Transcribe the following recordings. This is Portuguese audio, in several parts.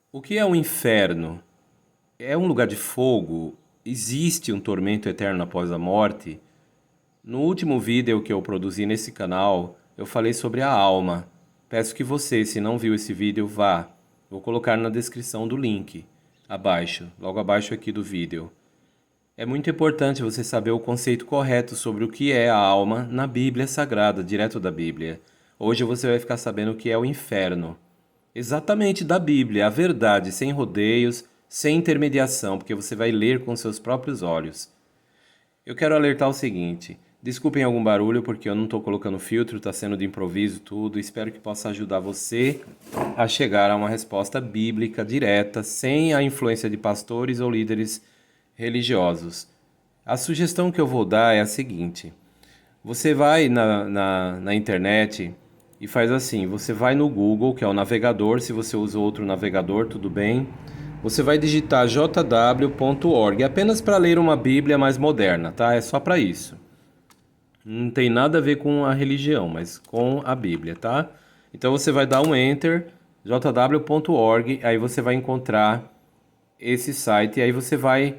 O que é o inferno? É um lugar de fogo? Existe um tormento eterno após a morte? No último vídeo que eu produzi nesse canal, eu falei sobre a alma. Peço que você, se não viu esse vídeo, vá. Vou colocar na descrição do link, abaixo, logo abaixo aqui do vídeo. É muito importante você saber o conceito correto sobre o que é a alma na Bíblia Sagrada, direto da Bíblia. Hoje você vai ficar sabendo o que é o inferno. Exatamente da Bíblia, a verdade, sem rodeios, sem intermediação, porque você vai ler com seus próprios olhos. Eu quero alertar o seguinte: desculpem algum barulho, porque eu não estou colocando filtro, está sendo de improviso tudo. Espero que possa ajudar você a chegar a uma resposta bíblica direta, sem a influência de pastores ou líderes religiosos. A sugestão que eu vou dar é a seguinte: você vai na internet e faz assim, você vai no Google, que é o navegador, se você usa outro navegador, tudo bem. Você vai digitar jw.org, apenas para ler uma Bíblia mais moderna, tá? É só para isso. Não tem nada a ver com a religião, mas com a Bíblia, tá? Então você vai dar um enter, jw.org, aí você vai encontrar esse site, e aí você vai...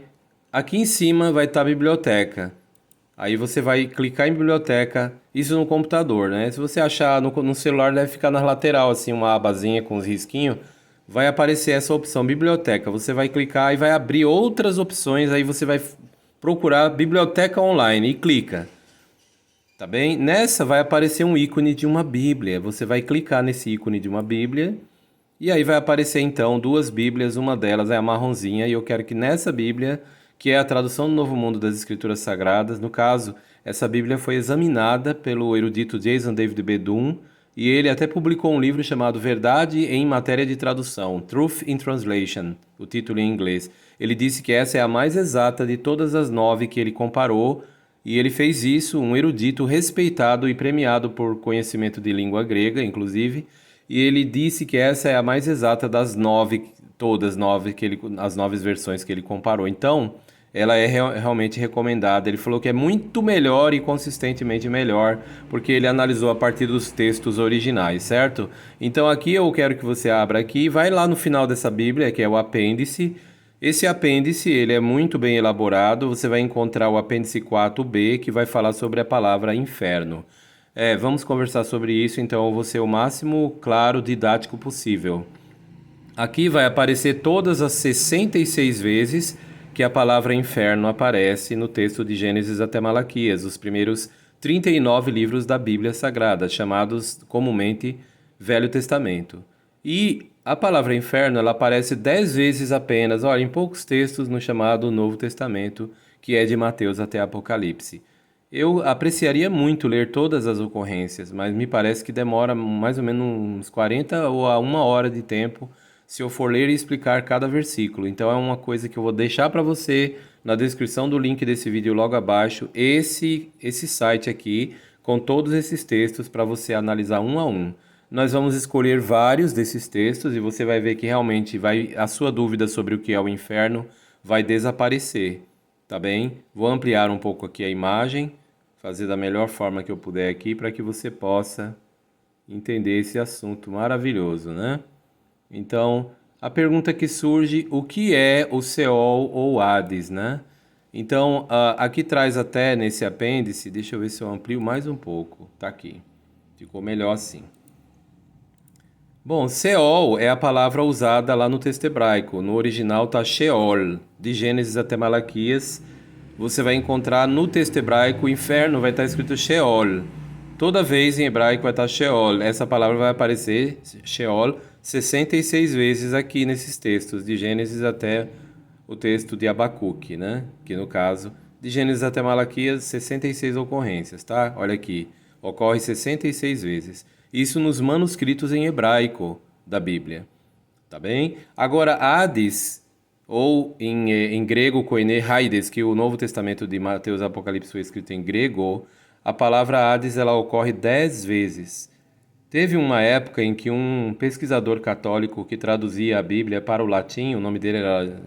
Aqui em cima vai estar a biblioteca. Aí você vai clicar em biblioteca, isso no computador, né? Se você achar no celular, deve ficar na lateral, assim, uma abazinha com os risquinhos. Vai aparecer essa opção, biblioteca. Você vai clicar e vai abrir outras opções. Aí você vai procurar biblioteca online e clica. Tá bem? Nessa vai aparecer um ícone de uma Bíblia. Você vai clicar nesse ícone de uma Bíblia. E aí vai aparecer então duas Bíblias, uma delas é a marronzinha, e eu quero que nessa Bíblia, que é a tradução do Novo Mundo das Escrituras Sagradas, no caso, essa Bíblia foi examinada pelo erudito Jason David Bedun, e ele até publicou um livro chamado Verdade em Matéria de Tradução, Truth in Translation, o título em inglês. Ele disse que essa é a mais exata de todas as 9 que ele comparou, e ele fez isso, um erudito respeitado e premiado por conhecimento de língua grega, inclusive, e ele disse que essa é a mais exata das 9, todas 9 as 9 versões que ele comparou. Então, ela é realmente recomendada. Ele falou que é muito melhor e consistentemente melhor, porque ele analisou a partir dos textos originais, certo? Então aqui eu quero que você abra aqui, vai lá no final dessa Bíblia, que é o apêndice. Esse apêndice, ele é muito bem elaborado. Você vai encontrar o apêndice 4b, que vai falar sobre a palavra inferno. Vamos conversar sobre isso, então eu vou ser o máximo claro, didático possível. Aqui vai aparecer todas as 66 vezes que a palavra inferno aparece no texto de Gênesis até Malaquias, os primeiros 39 livros da Bíblia Sagrada, chamados comumente Velho Testamento. E a palavra inferno ela aparece 10 vezes apenas, olha, em poucos textos no chamado Novo Testamento, que é de Mateus até Apocalipse. Eu apreciaria muito ler todas as ocorrências, mas me parece que demora mais ou menos uns 40 ou a 1 hora de tempo se eu for ler e explicar cada versículo. Então é uma coisa que eu vou deixar para você na descrição do link desse vídeo logo abaixo, esse site aqui com todos esses textos para você analisar um a um. Nós vamos escolher vários desses textos e você vai ver que realmente a sua dúvida sobre o que é o inferno vai desaparecer. Tá bem? Vou ampliar um pouco aqui a imagem, fazer da melhor forma que eu puder aqui para que você possa entender esse assunto maravilhoso, né? Então, a pergunta que surge, o que é o Seol ou Hades, né? Então, aqui traz até nesse apêndice, deixa eu ver se eu amplio mais um pouco, tá aqui. Ficou melhor assim. Bom, Seol é a palavra usada lá no texto hebraico. No original tá Sheol, de Gênesis até Malaquias. Você vai encontrar no texto hebraico, o inferno vai estar escrito Sheol. Toda vez em hebraico vai estar Sheol. Essa palavra vai aparecer, Sheol, 66 vezes aqui nesses textos, de Gênesis até o texto de Abacuque, né? Que no caso, de Gênesis até Malaquias, 66 ocorrências, tá? Olha aqui, ocorre 66 vezes. Isso nos manuscritos em hebraico da Bíblia, tá bem? Agora, Hades, ou em grego, koine Haides, que o Novo Testamento de Mateus e Apocalipse foi escrito em grego, a palavra Hades ela ocorre 10 vezes. Teve uma época em que um pesquisador católico que traduzia a Bíblia para o latim, o nome dele era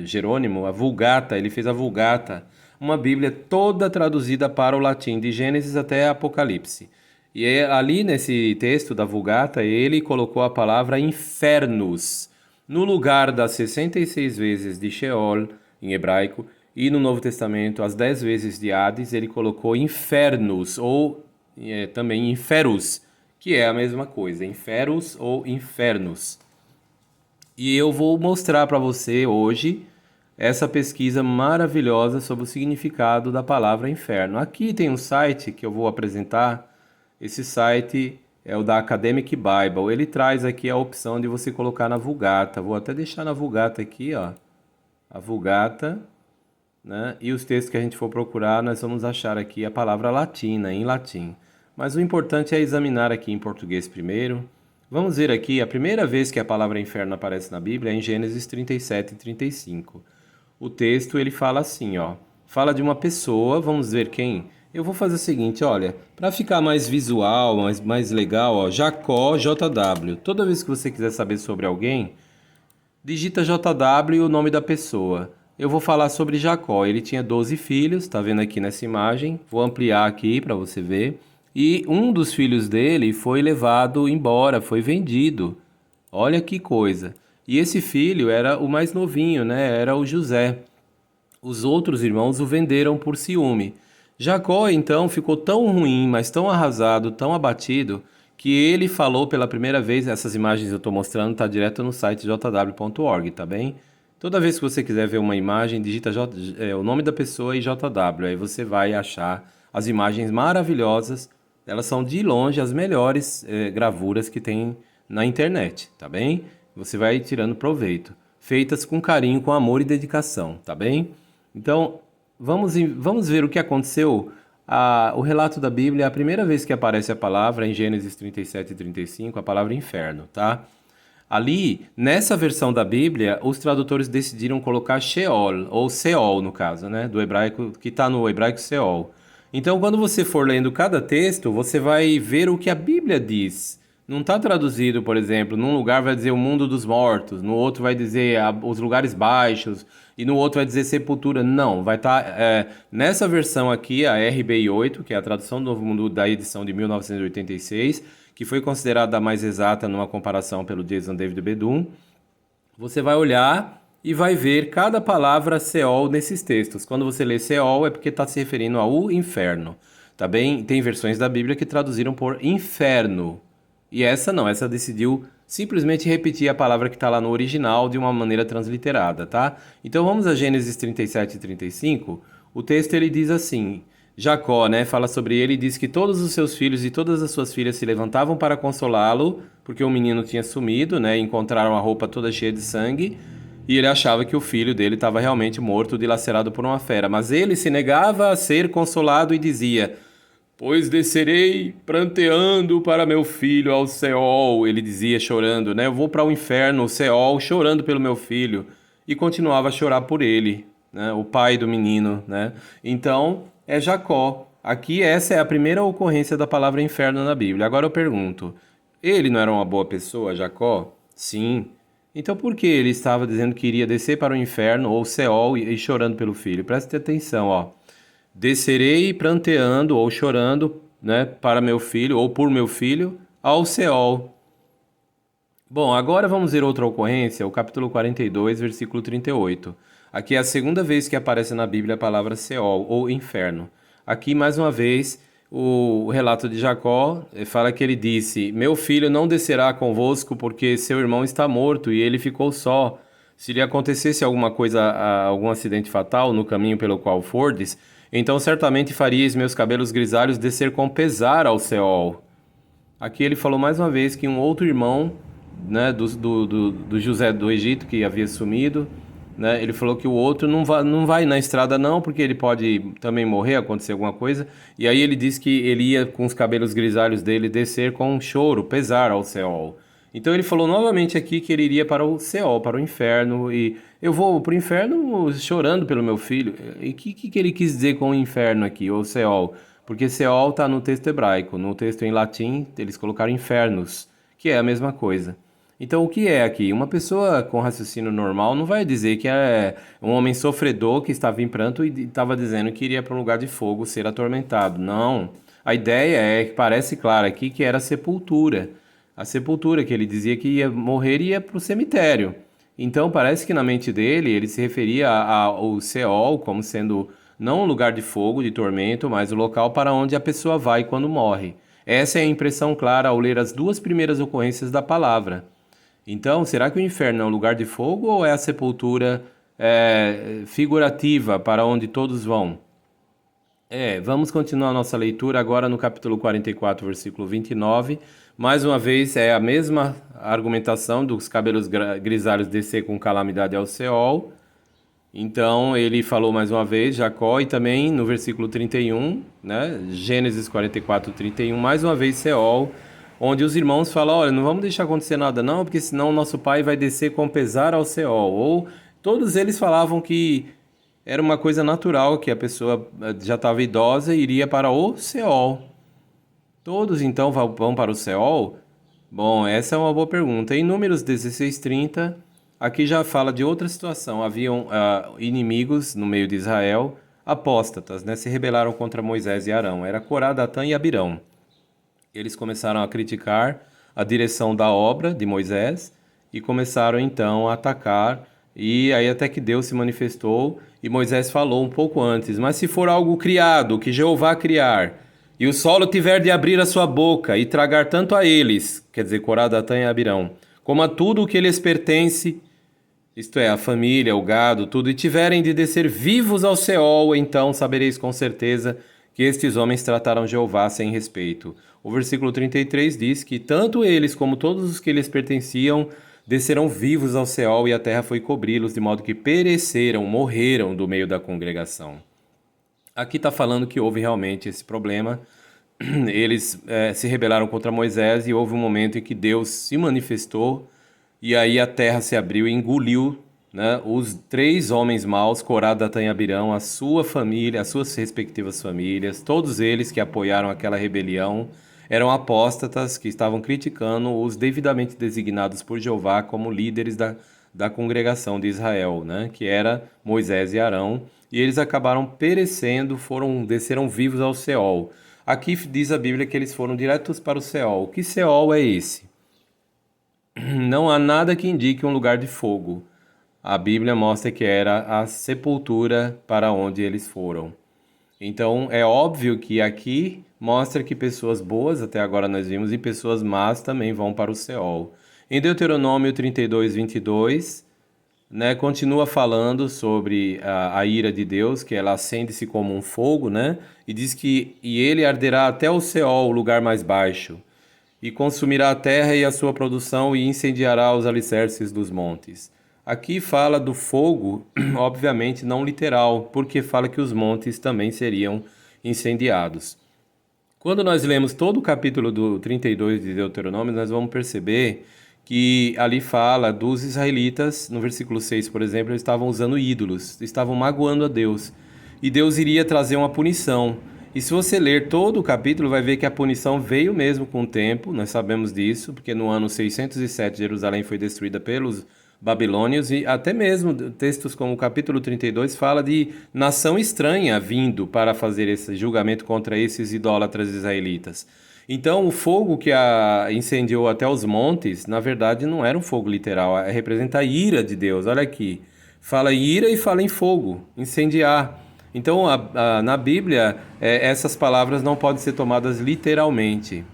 Jerônimo, a Vulgata, ele fez a Vulgata, uma Bíblia toda traduzida para o latim, de Gênesis até Apocalipse. Ali nesse texto da Vulgata, ele colocou a palavra infernos. no lugar das 66 vezes de Sheol, em hebraico, e no Novo Testamento, as 10 vezes de Hades, ele colocou infernos, ou também inferos, que é a mesma coisa, inferos ou infernos. E eu vou mostrar para você hoje essa pesquisa maravilhosa sobre o significado da palavra inferno. Aqui tem um site que eu vou apresentar. Esse site é o da Academic Bible. Ele traz aqui a opção de você colocar na Vulgata. Vou até deixar na Vulgata aqui, ó. A Vulgata, né? E os textos que a gente for procurar, nós vamos achar aqui a palavra latina, em latim. Mas o importante é examinar aqui em português primeiro. Vamos ver aqui, a primeira vez que a palavra inferno aparece na Bíblia é em Gênesis 37 e 35. O texto ele fala assim, ó. Fala de uma pessoa, vamos ver quem. Eu vou fazer o seguinte, olha, para ficar mais visual, mais legal, ó, Jacó JW. Toda vez que você quiser saber sobre alguém, digita JW e o nome da pessoa. Eu vou falar sobre Jacó. Ele tinha 12 filhos, tá vendo aqui nessa imagem? Vou ampliar aqui para você ver. E um dos filhos dele foi levado embora, foi vendido. Olha que coisa. E esse filho era o mais novinho, né? Era o José. Os outros irmãos o venderam por ciúme. Jacó então ficou tão ruim, mas tão arrasado, tão abatido, que ele falou pela primeira vez, essas imagens eu estou mostrando, tá direto no site jw.org, tá bem? Toda vez que você quiser ver uma imagem, digita o nome da pessoa e JW, aí você vai achar as imagens maravilhosas. Elas são de longe as melhores gravuras que tem na internet, tá bem? Você vai tirando proveito. Feitas com carinho, com amor e dedicação, tá bem? Então, vamos ver o que aconteceu. O relato da Bíblia, a primeira vez que aparece a palavra, em Gênesis 37 e 35, a palavra inferno, tá? Ali, nessa versão da Bíblia, os tradutores decidiram colocar Sheol, ou Seol no caso, né? Do hebraico, que está no hebraico Seol. Então, quando você for lendo cada texto, você vai ver o que a Bíblia diz. Não está traduzido, por exemplo, num lugar vai dizer o mundo dos mortos, no outro vai dizer os lugares baixos, e no outro vai dizer sepultura. Não, vai estar... nessa versão aqui, a RBI 8, que é a tradução do Novo Mundo da edição de 1986, que foi considerada a mais exata numa comparação pelo Jason David Bedum, você vai olhar e vai ver cada palavra Seol nesses textos. Quando você lê Seol é porque está se referindo ao inferno, tá bem? Tem versões da Bíblia que traduziram por inferno. E essa não, essa decidiu simplesmente repetir a palavra que está lá no original de uma maneira transliterada, tá? Então vamos a Gênesis 37 e 35. O texto ele diz assim: Jacó, né, fala sobre ele e diz que todos os seus filhos e todas as suas filhas se levantavam para consolá-lo, porque o menino tinha sumido, né, e encontraram a roupa toda cheia de sangue, e ele achava que o filho dele estava realmente morto, dilacerado por uma fera. Mas ele se negava a ser consolado e dizia: Pois descerei pranteando para meu filho ao Seol, ele dizia chorando, né? Eu vou para o inferno, o Seol, chorando pelo meu filho. E continuava a chorar por ele, né? O pai do menino, né? Então, é Jacó. Aqui essa é a primeira ocorrência da palavra inferno na Bíblia. Agora eu pergunto, ele não era uma boa pessoa, Jacó? Sim. Então por que ele estava dizendo que iria descer para o inferno ou Seol e chorando pelo filho? Preste atenção, ó. Descerei pranteando ou chorando, né, para meu filho ou por meu filho ao Seol. Bom, agora vamos ver outra ocorrência, o capítulo 42, versículo 38. Aqui é a segunda vez que aparece na Bíblia a palavra Seol ou inferno. Aqui, mais uma vez, o relato de Jacó fala que ele disse: Meu filho não descerá convosco porque seu irmão está morto e ele ficou só. Se lhe acontecesse alguma coisa, algum acidente fatal no caminho pelo qual fordes, então certamente faríeis meus cabelos grisalhos descer com pesar ao Seol. Aqui ele falou mais uma vez que um outro irmão, né, do José do Egito, que havia sumido, né, ele falou que o outro não vai na estrada não, porque ele pode também morrer, acontecer alguma coisa. E aí ele disse que ele ia com os cabelos grisalhos dele descer com um choro, pesar ao Seol. Então ele falou novamente aqui que ele iria para o Seol, para o inferno, e eu vou para o inferno chorando pelo meu filho. E o que ele quis dizer com o inferno aqui, ou Seol? Porque Seol está no texto hebraico, no texto em latim eles colocaram infernos, que é a mesma coisa. Então o que é aqui? Uma pessoa com raciocínio normal não vai dizer que é um homem sofredor que estava em pranto e estava dizendo que iria para um lugar de fogo ser atormentado. Não. A ideia é que parece clara aqui que era sepultura. A sepultura, que ele dizia que ia morrer e ia para o cemitério. Então parece que na mente dele ele se referia ao Seol como sendo não um lugar de fogo, de tormento, mas o local para onde a pessoa vai quando morre. Essa é a impressão clara ao ler as duas primeiras ocorrências da palavra. Então, será que o inferno é um lugar de fogo ou é a sepultura figurativa para onde todos vão? Vamos continuar nossa leitura agora no capítulo 44, versículo 29. Mais uma vez, é a mesma argumentação dos cabelos grisalhos descer com calamidade ao Seol. Então, ele falou mais uma vez, Jacó, e também no versículo 31, né? Gênesis 44, 31, mais uma vez Seol, onde os irmãos falam, olha, não vamos deixar acontecer nada não, porque senão o nosso pai vai descer com pesar ao Seol. Ou todos eles falavam que era uma coisa natural, que a pessoa já estava idosa e iria para o Seol. Todos então vão para o Seol? Bom, essa é uma boa pergunta. Em Números 16:30, aqui já fala de outra situação. Haviam inimigos no meio de Israel, apóstatas, né? Se rebelaram contra Moisés e Arão. Era Corá, Datã e Abirão. Eles começaram a criticar a direção da obra de Moisés e começaram então a atacar. E aí até que Deus se manifestou e Moisés falou um pouco antes: mas se for algo criado, que Jeová criar, e o solo tiver de abrir a sua boca e tragar tanto a eles, quer dizer, Corá, Datã e Abirão, como a tudo o que lhes pertence, isto é, a família, o gado, tudo, e tiverem de descer vivos ao Seol, então sabereis com certeza que estes homens trataram Jeová sem respeito. O versículo 33 diz que tanto eles como todos os que lhes pertenciam desceram vivos ao Seol e a terra foi cobri-los, de modo que pereceram, morreram do meio da congregação. Aqui está falando que houve realmente esse problema. Eles se rebelaram contra Moisés e houve um momento em que Deus se manifestou e aí a terra se abriu e engoliu, né, os três homens maus, Corá, Datã e Abirão, a sua família, as suas respectivas famílias, todos eles que apoiaram aquela rebelião, eram apóstatas que estavam criticando os devidamente designados por Jeová como líderes da congregação de Israel, né, que era Moisés e Arão, e eles acabaram perecendo, desceram vivos ao Seol. Aqui diz a Bíblia que eles foram diretos para o Seol. Que Seol é esse? Não há nada que indique um lugar de fogo. A Bíblia mostra que era a sepultura para onde eles foram. Então é óbvio que aqui mostra que pessoas boas, até agora nós vimos, e pessoas más também vão para o Seol. Em Deuteronômio 32, 22, né, continua falando sobre a ira de Deus, que ela acende-se como um fogo, né? E diz que ele arderá até o Seol, o lugar mais baixo, e consumirá a terra e a sua produção e incendiará os alicerces dos montes. Aqui fala do fogo, obviamente não literal, porque fala que os montes também seriam incendiados. Quando nós lemos todo o capítulo do 32 de Deuteronômio, nós vamos perceber que ali fala dos israelitas, no versículo 6, por exemplo, eles estavam usando ídolos, estavam magoando a Deus. E Deus iria trazer uma punição. E se você ler todo o capítulo, vai ver que a punição veio mesmo com o tempo, nós sabemos disso, porque no ano 607 Jerusalém foi destruída pelos babilônios, e até mesmo textos como o capítulo 32 fala de nação estranha vindo para fazer esse julgamento contra esses idólatras israelitas. Então, o fogo que incendiou até os montes, na verdade, não era um fogo literal, representa a ira de Deus. Olha aqui, fala ira e fala em fogo, incendiar. Então, na Bíblia, essas palavras não podem ser tomadas literalmente.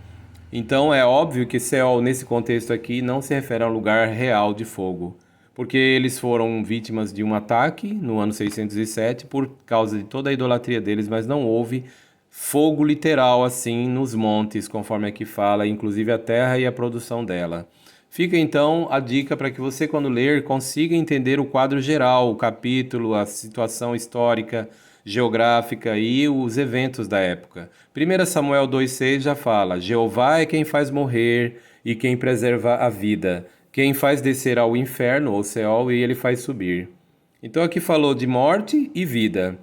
Então, é óbvio que Seol, nesse contexto aqui, não se refere a um lugar real de fogo, porque eles foram vítimas de um ataque no ano 607 por causa de toda a idolatria deles, mas não houve fogo literal assim nos montes, conforme aqui fala, inclusive a terra e a produção dela. Fica então a dica para que você, quando ler, consiga entender o quadro geral, o capítulo, a situação histórica, geográfica e os eventos da época. 1 Samuel 2,6 já fala: Jeová é quem faz morrer e quem preserva a vida, quem faz descer ao inferno, ou Seol, e ele faz subir. Então aqui falou de morte e vida,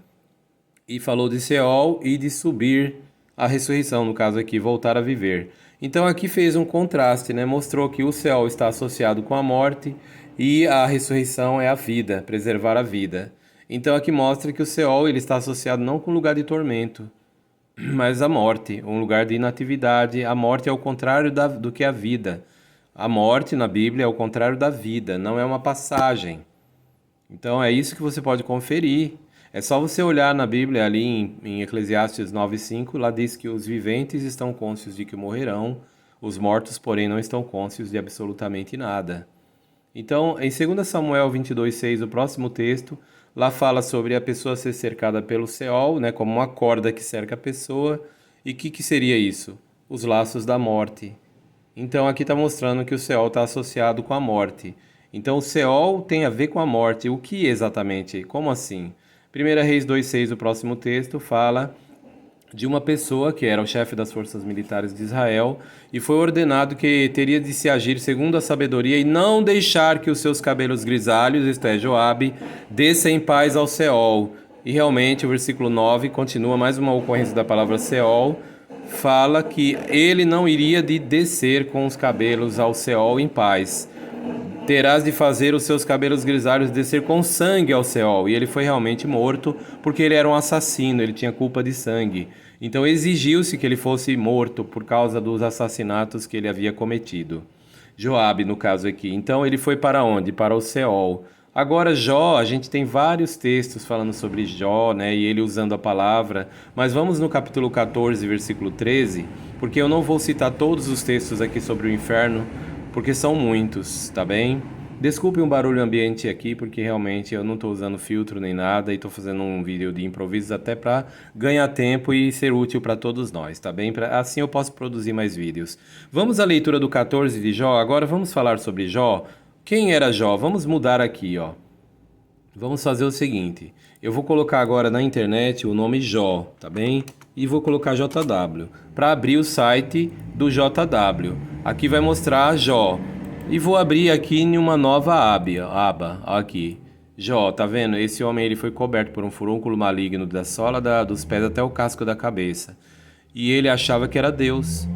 e falou de Seol e de subir, a ressurreição, no caso aqui, voltar a viver. Então aqui fez um contraste, né? Mostrou que o Seol está associado com a morte e a ressurreição é a vida, preservar a vida. Então aqui mostra que o Seol ele está associado não com um lugar de tormento, mas a morte, um lugar de inatividade. A morte é o contrário do que a vida. A morte na Bíblia é o contrário da vida, não é uma passagem. Então é isso que você pode conferir. É só você olhar na Bíblia ali em Eclesiastes 9:5, lá diz que os viventes estão cônscios de que morrerão, os mortos, porém, não estão cônscios de absolutamente nada. Então, em 2 Samuel 22:6, o próximo texto, lá fala sobre a pessoa ser cercada pelo Seol, né, como uma corda que cerca a pessoa. E o que seria isso? Os laços da morte. Então, aqui está mostrando que o Seol está associado com a morte. Então, o Seol tem a ver com a morte. O que exatamente? Como assim? 1 Reis 2:6, o próximo texto, fala de uma pessoa que era o chefe das forças militares de Israel e foi ordenado que teria de se agir segundo a sabedoria e não deixar que os seus cabelos grisalhos, isto é, Joabe, desçam em paz ao Seol. E realmente o versículo 9 continua mais uma ocorrência da palavra Seol, fala que ele não iria de descer com os cabelos ao Seol em paz. Terás de fazer os seus cabelos grisalhos descer com sangue ao Seol. E ele foi realmente morto porque ele era um assassino, ele tinha culpa de sangue. Então exigiu-se que ele fosse morto por causa dos assassinatos que ele havia cometido. Joabe, no caso aqui. Então ele foi para onde? Para o Seol. Agora Jó, a gente tem vários textos falando sobre Jó, né, e ele usando a palavra, mas vamos no capítulo 14, versículo 13, porque eu não vou citar todos os textos aqui sobre o inferno, porque são muitos, tá bem? Desculpe um barulho ambiente aqui, porque realmente eu não estou usando filtro nem nada e estou fazendo um vídeo de improviso até para ganhar tempo e ser útil para todos nós, tá bem? Assim eu posso produzir mais vídeos. Vamos à leitura do 14 de Jó. Agora vamos falar sobre Jó. Quem era Jó? Vamos mudar aqui, ó. Vamos fazer o seguinte, eu vou colocar agora na internet o nome Jó, tá bem? E vou colocar JW, para abrir o site do JW. Aqui vai mostrar Jó. E vou abrir aqui em uma nova aba, aqui. Jó, tá vendo? Esse homem ele foi coberto por um furúnculo maligno da sola dos pés até o casco da cabeça. E ele achava que era Deus.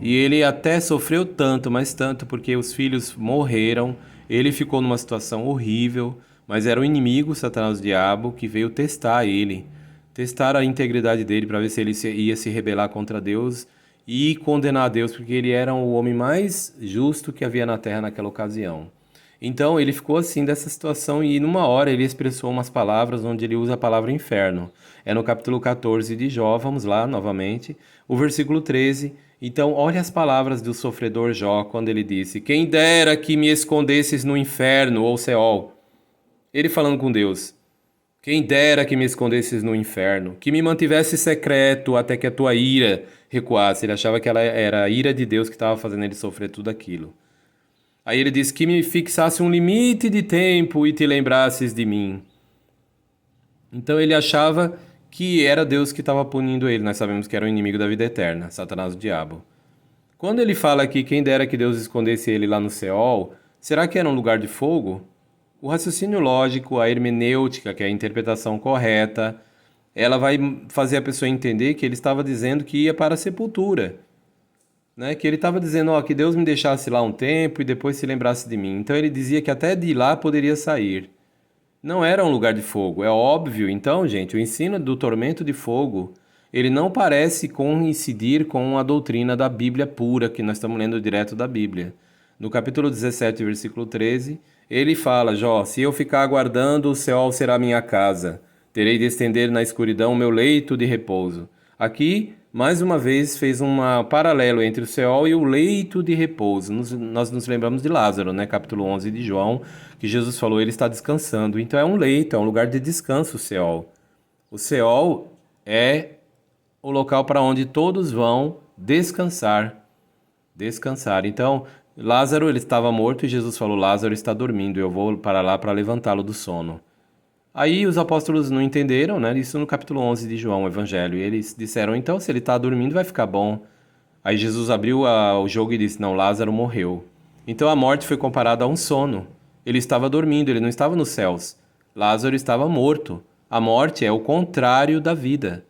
E ele até sofreu tanto, mas tanto, porque os filhos morreram. Ele ficou numa situação horrível, mas era o inimigo, Satanás, o diabo, que veio testar ele, testar a integridade dele para ver se ele ia se rebelar contra Deus e condenar a Deus, porque ele era o homem mais justo que havia na terra naquela ocasião. Então ele ficou assim dessa situação e numa hora ele expressou umas palavras onde ele usa a palavra inferno. É no capítulo 14 de Jó, vamos lá novamente, o versículo 13. Então olha as palavras do sofredor Jó quando ele disse: Quem dera que me escondesses no inferno ou Seol. Ele falando com Deus: Quem dera que me escondesses no inferno, que me mantivesse secreto até que a tua ira recuasse. Ele achava que ela era a ira de Deus que estava fazendo ele sofrer tudo aquilo. Aí ele diz que me fixasse um limite de tempo e te lembrasses de mim. Então ele achava que era Deus que estava punindo ele. Nós sabemos que era o inimigo da vida eterna, Satanás, o diabo. Quando ele fala aqui, quem dera que Deus escondesse ele lá no Seol, será que era um lugar de fogo? O raciocínio lógico, a hermenêutica, que é a interpretação correta, ela vai fazer a pessoa entender que ele estava dizendo que ia para a sepultura. Né, que ele estava dizendo, ó, que Deus me deixasse lá um tempo e depois se lembrasse de mim. Então ele dizia que até de lá poderia sair. Não era um lugar de fogo, é óbvio. Então, gente, o ensino do tormento de fogo, ele não parece coincidir com a doutrina da Bíblia pura, que nós estamos lendo direto da Bíblia. No capítulo 17, versículo 13, ele fala, Jó, se eu ficar aguardando, o Seol será minha casa. Terei de estender na escuridão o meu leito de repouso. Aqui, mais uma vez, fez um paralelo entre o Seol e o leito de repouso. Nós nos lembramos de Lázaro, né? Capítulo 11 de João, que Jesus falou, ele está descansando. Então é um leito, é um lugar de descanso o Seol. O Seol é o local para onde todos vão descansar. Descansar. Então, Lázaro, ele estava morto e Jesus falou, Lázaro está dormindo, eu vou para lá para levantá-lo do sono. Aí os apóstolos não entenderam, né? Isso no capítulo 11 de João, o Evangelho. E eles disseram, então, se ele está dormindo, vai ficar bom. Aí Jesus abriu o jogo e disse, não, Lázaro morreu. Então a morte foi comparada a um sono. Ele estava dormindo, ele não estava nos céus. Lázaro estava morto. A morte é o contrário da vida.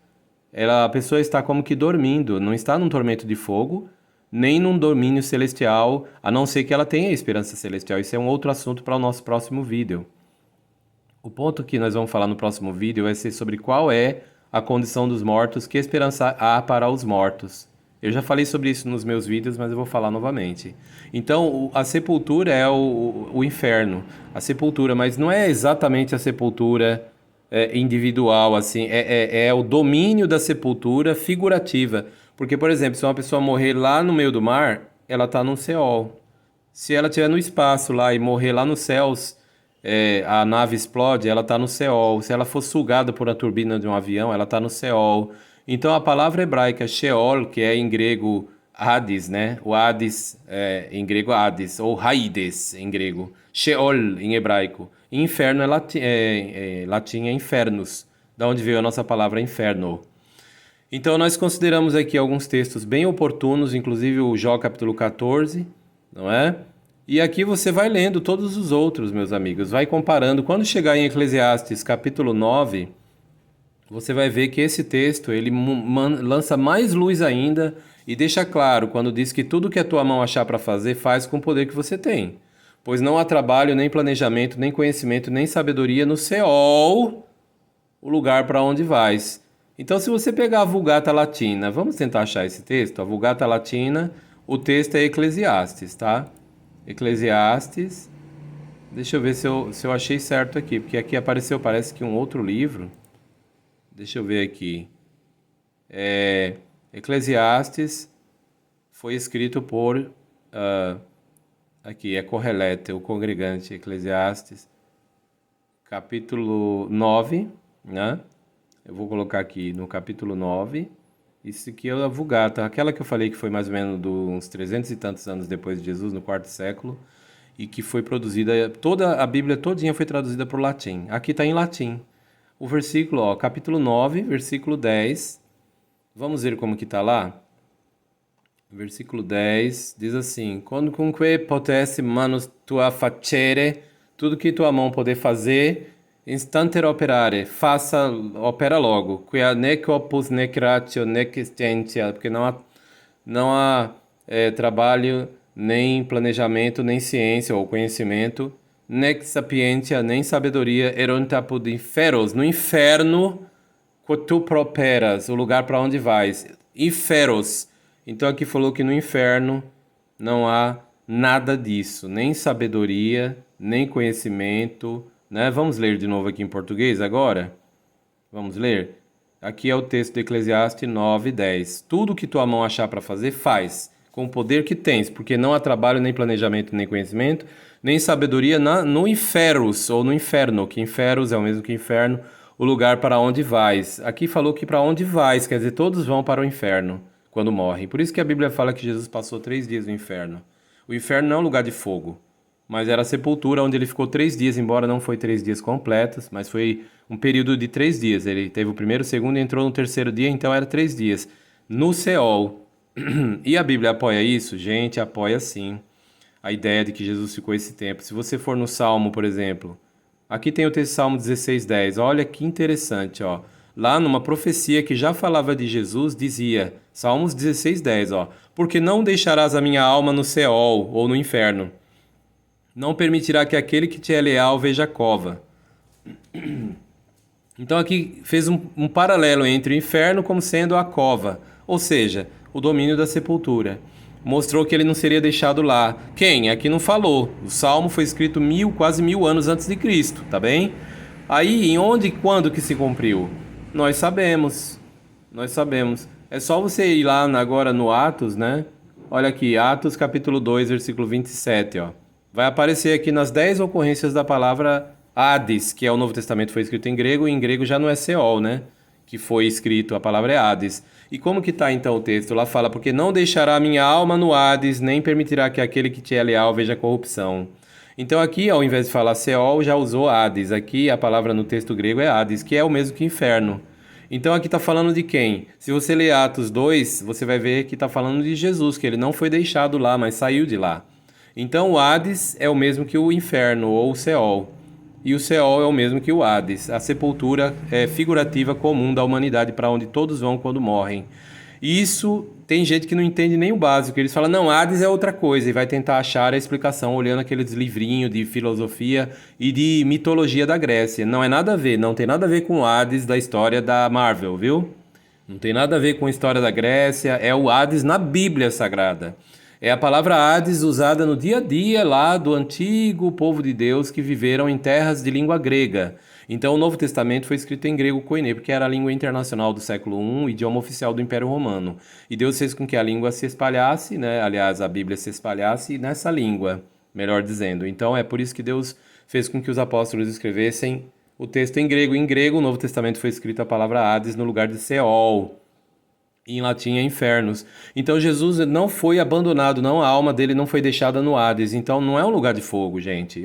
A pessoa está como que dormindo, não está num tormento de fogo, nem num domínio celestial, a não ser que ela tenha esperança celestial. Isso é um outro assunto para o nosso próximo vídeo. O ponto que nós vamos falar no próximo vídeo vai ser sobre qual é a condição dos mortos, que esperança há para os mortos. Eu já falei sobre isso nos meus vídeos, mas eu vou falar novamente. Então, a sepultura é o inferno, a sepultura, mas não é exatamente a sepultura individual, assim, é o domínio da sepultura figurativa. Porque, por exemplo, se uma pessoa morrer lá no meio do mar, ela está no Seol. Se ela estiver no espaço lá e morrer lá nos céus, a nave explode, ela está no Seol. Se ela for sugada por uma turbina de um avião, ela está no Seol. Então a palavra hebraica Sheol, que é em grego Hades, né? O Hades em grego Hades, ou Haides em grego. Sheol em hebraico. E inferno latim é infernos, da onde veio a nossa palavra inferno. Então nós consideramos aqui alguns textos bem oportunos, inclusive o Jó capítulo 14, não é? E aqui você vai lendo todos os outros, meus amigos, vai comparando. Quando chegar em Eclesiastes capítulo 9, você vai ver que esse texto ele lança mais luz ainda e deixa claro quando diz que tudo que a tua mão achar para fazer, faz com o poder que você tem. Pois não há trabalho, nem planejamento, nem conhecimento, nem sabedoria no Seol, o lugar para onde vais. Então, se você pegar a Vulgata Latina, vamos tentar achar esse texto? A Vulgata Latina, o texto é Eclesiastes, tá? Eclesiastes. Deixa eu ver se eu achei certo aqui, porque aqui apareceu, parece que um outro livro. Deixa eu ver aqui. Eclesiastes foi escrito por. Aqui, é Correlete, o congregante. Eclesiastes, capítulo 9, né? Eu vou colocar aqui no capítulo 9. Isso aqui é a Vulgata, aquela que eu falei que foi mais ou menos uns 300 e tantos anos depois de Jesus, no quarto século, e que foi produzida, toda a Bíblia todinha foi traduzida para o latim. Aqui está em latim. O versículo, ó, capítulo 9, versículo 10. Vamos ver como que está lá? Versículo 10 diz assim: Quodcunque potesse manus tua facere, tudo que tua mão poder fazer, instanter operare, opera logo. Quia nec opus nec ratio nec scientia, porque não há trabalho, nem planejamento, nem ciência ou conhecimento, nec sapientia, nem sabedoria, erunt apud inferos, no inferno, quod tu properas, o lugar para onde vais. Inferos. Então aqui falou que no inferno não há nada disso, nem sabedoria, nem conhecimento, né? Vamos ler de novo aqui em português agora? Vamos ler? Aqui é o texto de Eclesiastes 9, 10. Tudo que tua mão achar para fazer, faz, com o poder que tens, porque não há trabalho, nem planejamento, nem conhecimento, nem sabedoria no inferos, ou no inferno, que inferos é o mesmo que inferno, o lugar para onde vais. Aqui falou que para onde vais, quer dizer, todos vão para o inferno quando morrem. Por isso que a Bíblia fala que Jesus passou 3 dias no inferno. O inferno não é um lugar de fogo, mas era a sepultura onde ele ficou 3 dias, embora não foi 3 dias completos, mas foi um período de 3 dias. Ele teve o primeiro, o segundo e entrou no terceiro dia, então era 3 dias. No Seol. E a Bíblia apoia isso? Gente, apoia sim. A ideia de que Jesus ficou esse tempo. Se você for no Salmo, por exemplo, aqui tem o texto Salmo 16:10. Olha que interessante, ó. Lá numa profecia que já falava de Jesus, dizia, Salmos 16:10, ó. Porque não deixarás a minha alma no Seol, ou no inferno. Não permitirá que aquele que te é leal veja a cova. Então aqui fez um paralelo entre o inferno como sendo a cova, ou seja, o domínio da sepultura. Mostrou que ele não seria deixado lá. Quem? Aqui não falou. O Salmo foi escrito quase 1000 anos antes de Cristo, tá bem? Aí, em onde e quando que se cumpriu? Nós sabemos. Nós sabemos. É só você ir lá agora no Atos, né? Olha aqui, Atos capítulo 2, versículo 27, ó. Vai aparecer aqui nas 10 ocorrências da palavra Hades, que é o Novo Testamento foi escrito em grego, e em grego já não é Seol, né? Que foi escrito, a palavra é Hades. E como que está então o texto? Lá fala, porque não deixará a minha alma no Hades, nem permitirá que aquele que te é leal veja corrupção. Então aqui, ao invés de falar Seol, já usou Hades. Aqui a palavra no texto grego é Hades, que é o mesmo que inferno. Então aqui está falando de quem? Se você ler Atos 2, você vai ver que está falando de Jesus, que ele não foi deixado lá, mas saiu de lá. Então o Hades é o mesmo que o inferno, ou o Seol. E o Seol é o mesmo que o Hades, a sepultura figurativa comum da humanidade para onde todos vão quando morrem. E isso tem gente que não entende nem o básico. Eles falam, não, Hades é outra coisa, e vai tentar achar a explicação olhando aqueles livrinhos de filosofia e de mitologia da Grécia. Não é nada a ver, não tem nada a ver com o Hades da história da Marvel, viu? Não tem nada a ver com a história da Grécia, é o Hades na Bíblia Sagrada. É a palavra Hades usada no dia a dia lá do antigo povo de Deus que viveram em terras de língua grega. Então o Novo Testamento foi escrito em grego koiné, porque era a língua internacional do século I, idioma oficial do Império Romano. E Deus fez com que a língua se espalhasse, né? Aliás, a Bíblia se espalhasse nessa língua, melhor dizendo. Então é por isso que Deus fez com que os apóstolos escrevessem o texto em grego. Em grego, o Novo Testamento foi escrito a palavra Hades no lugar de Seol. Em latim é infernos. Então Jesus não foi abandonado, não, a alma dele não foi deixada no Hades. Então não é um lugar de fogo, gente.